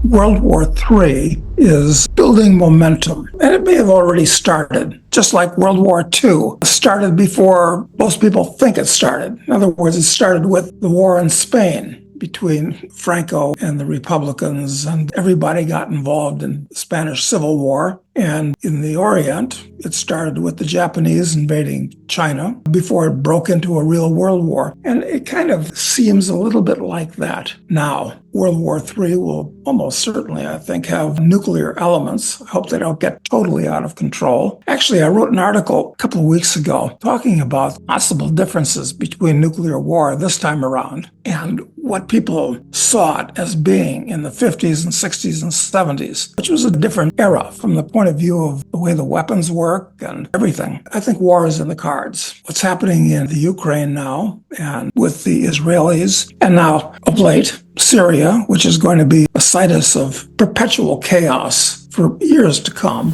World War III is building momentum, and it may have already started, just like World War II started before most people think it started. In other words, it started with the war in Spain between Franco and the Republicans, and everybody got involved in the Spanish Civil War. And in the Orient, it started with the Japanese invading China before it broke into a real world war. And it kind of seems a little bit like that now. World War III will almost certainly, I think, have nuclear elements. I hope they don't get totally out of control. Actually, I wrote an article a couple of weeks ago talking about possible differences between nuclear war this time around and what people saw it as being in the 50s and 60s and 70s, which was a different era from the point of view of the way the weapons work and everything. I think war is in the cards. What's happening in the Ukraine now and with the Israelis, and now of late, Syria, which is going to be a situs of perpetual chaos for years to come.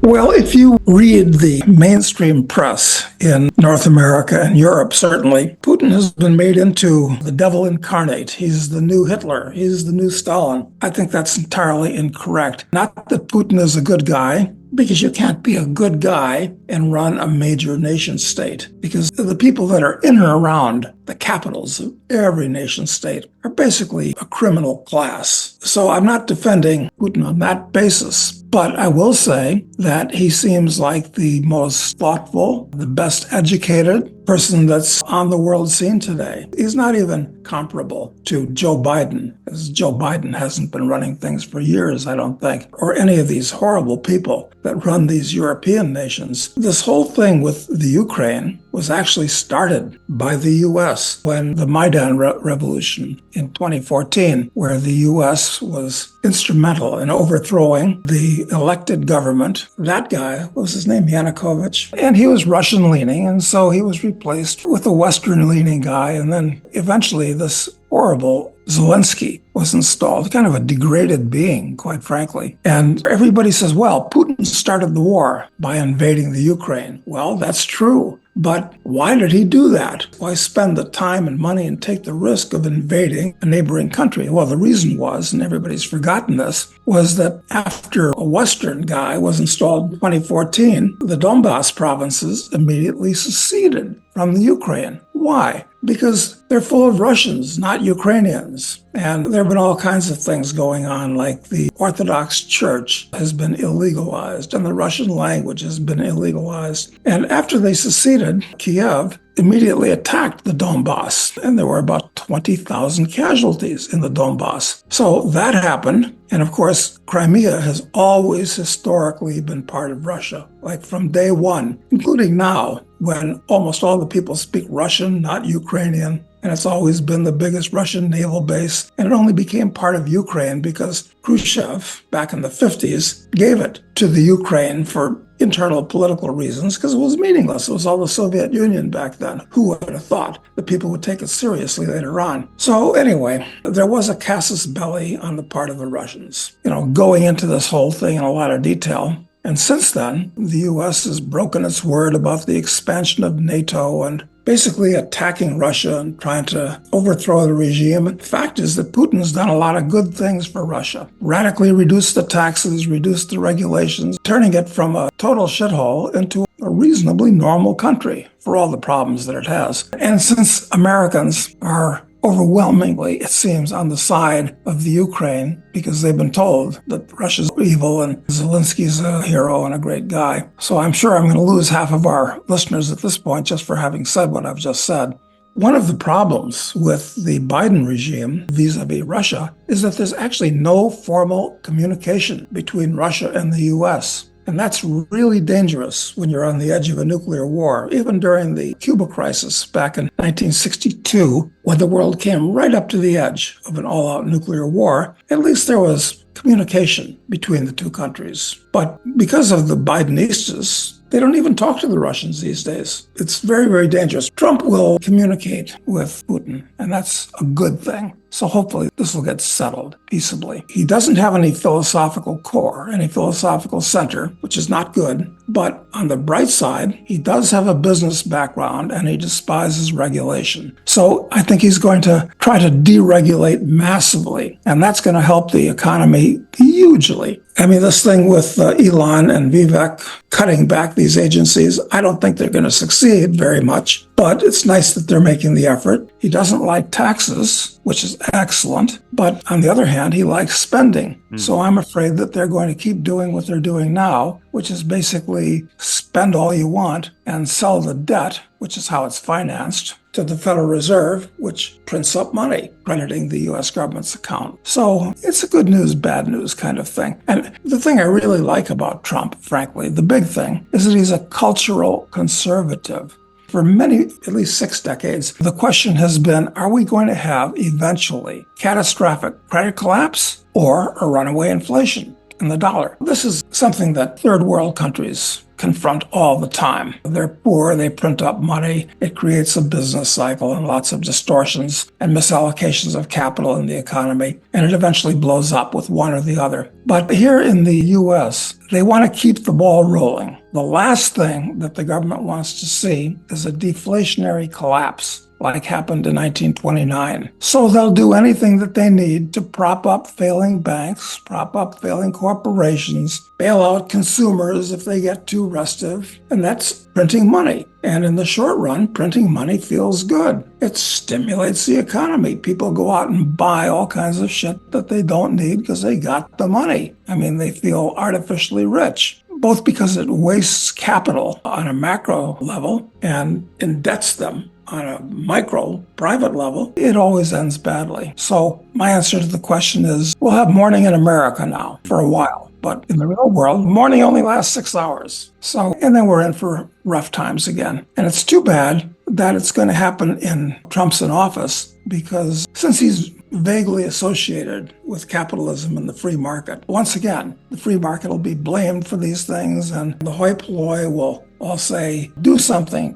Well, if you read the mainstream press in North America and Europe, certainly, Putin has been made into the devil incarnate. He's the new Hitler. He's the new Stalin. I think that's entirely incorrect. Not that Putin is a good guy, because you can't be a good guy and run a major nation state, because the people that are in and around the capitals of every nation state are basically a criminal class. So I'm not defending Putin on that basis, but I will say that he seems like the most thoughtful, the best educated person that's on the world scene today. He's not even comparable to Joe Biden, as Joe Biden hasn't been running things for years, I don't think, or any of these horrible people that run these European nations. This whole thing with the Ukraine was actually started by the U.S. when the Maidan Revolution in 2014, where the U.S. was instrumental in overthrowing the elected government. That guy, what was his name, Yanukovych, and he was Russian-leaning, and so he was replaced with a Western-leaning guy, and then eventually this horrible Zelensky was installed, kind of a degraded being, quite frankly. And everybody says, well, Putin started the war by invading the Ukraine. Well, that's true. But why did he do that? Why spend the time and money and take the risk of invading a neighboring country? Well, the reason was, and everybody's forgotten this, was that after a Western guy was installed in 2014, the Donbass provinces immediately seceded from the Ukraine. Why? Because they're full of Russians, not Ukrainians. And there have been all kinds of things going on, like the Orthodox Church has been illegalized and the Russian language has been illegalized. And after they seceded, Kiev immediately attacked the Donbass, and there were about 20,000 casualties in the Donbass. So that happened. And of course, Crimea has always historically been part of Russia, like from day one, including now, when almost all the people speak Russian, not Ukrainian. And it's always been the biggest Russian naval base. And it only became part of Ukraine because Khrushchev, back in the 50s, gave it to the Ukraine for internal political reasons, because it was meaningless. It was all the Soviet Union back then. Who would have thought that people would take it seriously later on? So anyway, there was a casus belli on the part of the Russians, going into this whole thing in a lot of detail. And since then, the U.S. has broken its word about the expansion of NATO and basically attacking Russia and trying to overthrow the regime. The fact is that Putin's done a lot of good things for Russia. Radically reduced the taxes, reduced the regulations, turning it from a total shithole into a reasonably normal country for all the problems that it has. And since Americans are overwhelmingly, it seems, on the side of the Ukraine, because they've been told that Russia's evil and Zelensky's a hero and a great guy. So I'm sure I'm going to lose half of our listeners at this point just for having said what I've just said. One of the problems with the Biden regime vis-a-vis Russia is that there's actually no formal communication between Russia and the U.S. And that's really dangerous when you're on the edge of a nuclear war. Even during the Cuba crisis back in 1962, when the world came right up to the edge of an all-out nuclear war, at least there was communication between the two countries. But because of the Bidenistas, they don't even talk to the Russians these days. It's very, very dangerous. Trump will communicate with Putin, and that's a good thing. So hopefully this will get settled peaceably. He doesn't have any philosophical core, any philosophical center, which is not good. But on the bright side, he does have a business background and he despises regulation. So I think he's going to try to deregulate massively, and that's going to help the economy hugely. I mean, this thing with Elon and Vivek cutting back these agencies, I don't think they're going to succeed very much, but it's nice that they're making the effort. He doesn't like taxes, which is excellent, but on the other hand, he likes spending. So I'm afraid that they're going to keep doing what they're doing now, which is basically spend all you want and sell the debt, which is how it's financed, to the Federal Reserve, which prints up money, crediting the U.S. government's account. So it's a good news, bad news kind of thing. And the thing I really like about Trump, frankly, the big thing, is that he's a cultural conservative. For many, at least 6 decades, the question has been, are we going to have eventually catastrophic credit collapse or a runaway inflation in the dollar? This is something that third world countries confront all the time. They're poor, they print up money, it creates a business cycle and lots of distortions and misallocations of capital in the economy, and it eventually blows up with one or the other. But here in the US, they want to keep the ball rolling. The last thing that the government wants to see is a deflationary collapse like happened in 1929. So they'll do anything that they need to prop up failing banks, prop up failing corporations, bail out consumers if they get too restive, and that's printing money. And in the short run, printing money feels good. It stimulates the economy. People go out and buy all kinds of shit that they don't need because they got the money. I mean, they feel artificially rich, both because it wastes capital on a macro level and indebts them on a micro, private level. It always ends badly. So my answer to the question is, we'll have mourning in America now for a while. But in the real world, mourning only lasts 6 hours. So, and then we're in for rough times again. And it's too bad that it's going to happen in Trump's in office, because since he's vaguely associated with capitalism and the free market, once again, the free market will be blamed for these things, and the hoi polloi will all say, do something,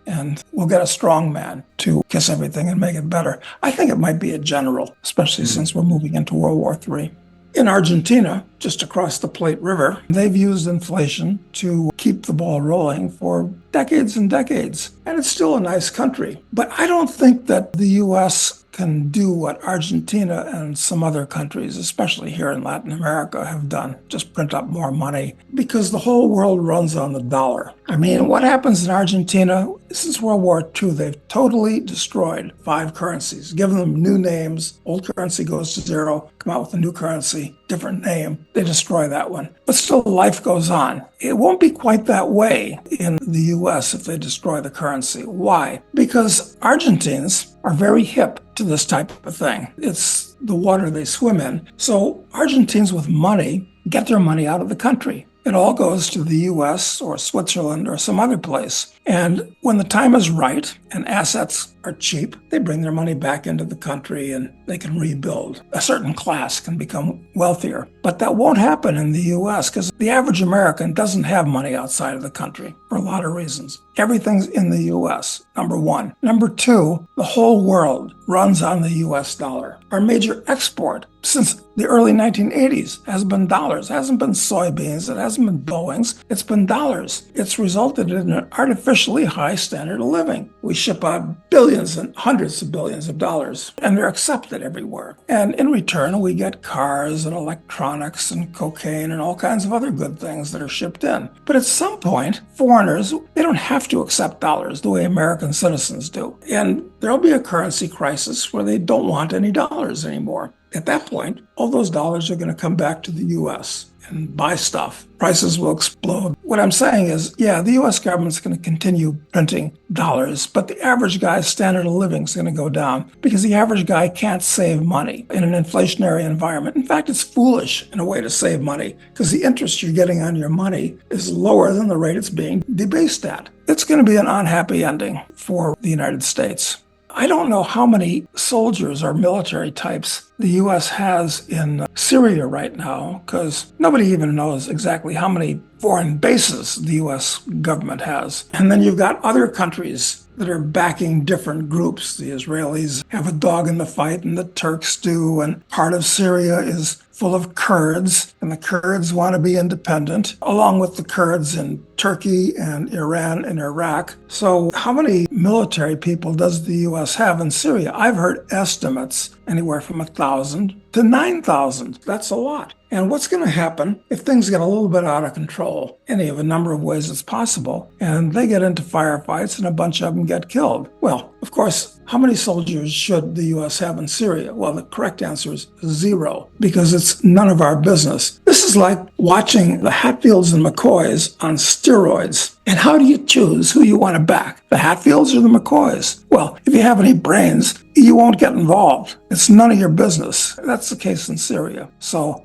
and we'll get a strong man to kiss everything and make it better. I think it might be a general, especially since we're moving into World War III. In Argentina, just across the Plate River, they've used inflation to keep the ball rolling for decades and decades. And it's still a nice country. But I don't think that the U.S. can do what Argentina and some other countries, especially here in Latin America, have done. Just print up more money, because the whole world runs on the dollar. I mean, what happens in Argentina, since World War II, they've totally destroyed 5 currencies, given them new names. Old currency goes to zero, come out with a new currency, different name. They destroy that one. But still, life goes on. It won't be quite that way in the U.S. if they destroy the currency. Why? Because Argentines are very hip to this type of thing. It's the water they swim in. So Argentines with money get their money out of the country. It all goes to the US or Switzerland or some other place. And when the time is right and assets are cheap, they bring their money back into the country and they can rebuild. A certain class can become wealthier. But that won't happen in the US because the average American doesn't have money outside of the country for a lot of reasons. Everything's in the US, number one. Number two, the whole world runs on the US dollar. Our major export since the early 1980s has been dollars. It hasn't been soybeans. It hasn't been Boeings. It's been dollars. It's resulted in an artificially high standard of living. We ship out billions and hundreds of billions of dollars, and they're accepted everywhere. And in return, we get cars and electronics and cocaine and all kinds of other good things that are shipped in. But at some point, foreigners, they don't have to accept dollars the way American citizens do. And there'll be a currency crisis where they don't want any dollars anymore. At that point, all those dollars are going to come back to the U.S. and buy stuff. Prices will explode. What I'm saying is, yeah, the U.S. government's going to continue printing dollars, but the average guy's standard of living is going to go down because the average guy can't save money in an inflationary environment. In fact, it's foolish in a way to save money because the interest you're getting on your money is lower than the rate it's being debased at. It's going to be an unhappy ending for the United States. I don't know how many soldiers or military types the U.S. has in Syria right now, because nobody even knows exactly how many foreign bases the U.S. government has. And then you've got other countries that are backing different groups. The Israelis have a dog in the fight, and the Turks do, and part of Syria is full of Kurds, and the Kurds want to be independent, along with the Kurds in Turkey and Iran and Iraq. So how many military people does the U.S. have in Syria? I've heard estimates anywhere from 1,000 to 9,000. That's a lot. And what's going to happen if things get a little bit out of control, any of a number of ways it's possible, and they get into firefights and a bunch of them get killed? Well, of course, how many soldiers should the U.S. have in Syria? Well, the correct answer is 0, because it's none of our business. This is like watching the Hatfields and McCoys on steroids. And how do you choose who you want to back, the Hatfields or the McCoys? Well, if you have any brains, you won't get involved. It's none of your business. That's the case in Syria.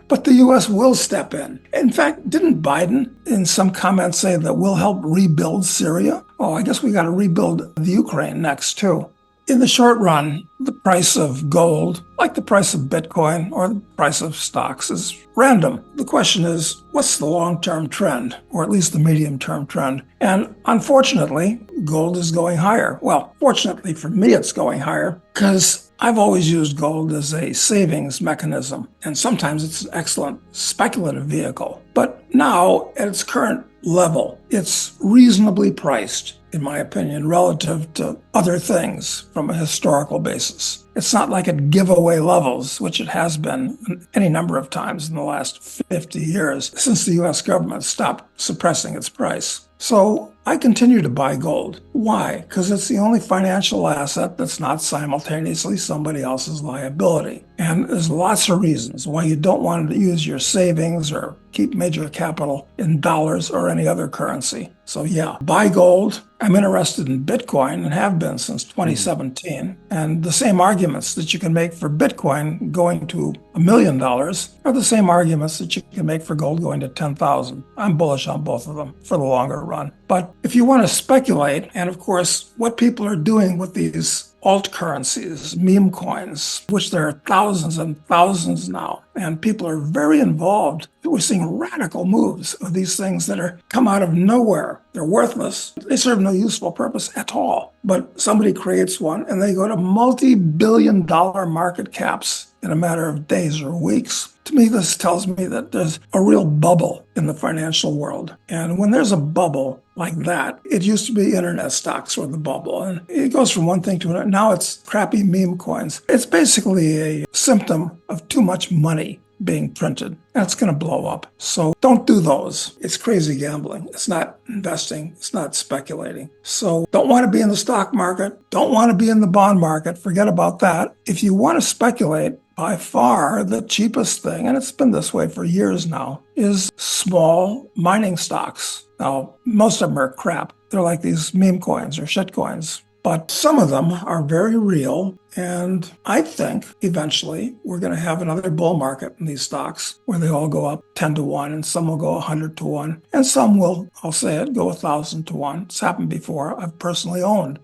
But the U.S. will step in. In fact, didn't Biden in some comments say that we'll help rebuild Syria? Oh, I guess we got to rebuild the Ukraine next, too. In the short run, the price of gold, like the price of Bitcoin or the price of stocks, is random. The question is, what's the long-term trend, or at least the medium-term trend? And unfortunately, gold is going higher. Well, fortunately for me, it's going higher because I've always used gold as a savings mechanism, and sometimes it's an excellent speculative vehicle. But now, at its current level, it's reasonably priced, in my opinion, relative to other things from a historical basis. It's not like at giveaway levels, which it has been any number of times in the last 50 years since the U.S. government stopped suppressing its price. So I continue to buy gold. Why? Because it's the only financial asset that's not simultaneously somebody else's liability. And there's lots of reasons why you don't want to use your savings or keep major capital in dollars or any other currency. So yeah, buy gold. I'm interested in Bitcoin and have been since 2017. And the same arguments that you can make for Bitcoin going to $1 million are the same arguments that you can make for gold going to 10,000. I'm bullish on both of them for the longer run. But if you want to speculate, and of course, what people are doing with these alt currencies, meme coins, which there are thousands and thousands now, and people are very involved. We're seeing radical moves of these things that are come out of nowhere. They're worthless. They serve no useful purpose at all. But somebody creates one and they go to multi-billion-dollar market caps in a matter of days or weeks. To me, this tells me that there's a real bubble in the financial world. And when there's a bubble like that, it used to be internet stocks were the bubble. And it goes from one thing to another. Now it's crappy meme coins. It's basically a symptom of too much money being printed. That's going to blow up. So don't do those. It's crazy gambling. It's not investing. It's not speculating. So don't want to be in the stock market. Don't want to be in the bond market. Forget about that. If you want to speculate, by far the cheapest thing, and it's been this way for years now, is small mining stocks. Now, most of them are crap. They're like these meme coins or shit coins. But some of them are very real, and I think eventually we're going to have another bull market in these stocks where they all go up 10 to 1, and some will go 100 to 1, and some will, I'll say it, go 1,000 to 1. It's happened before. I've personally owned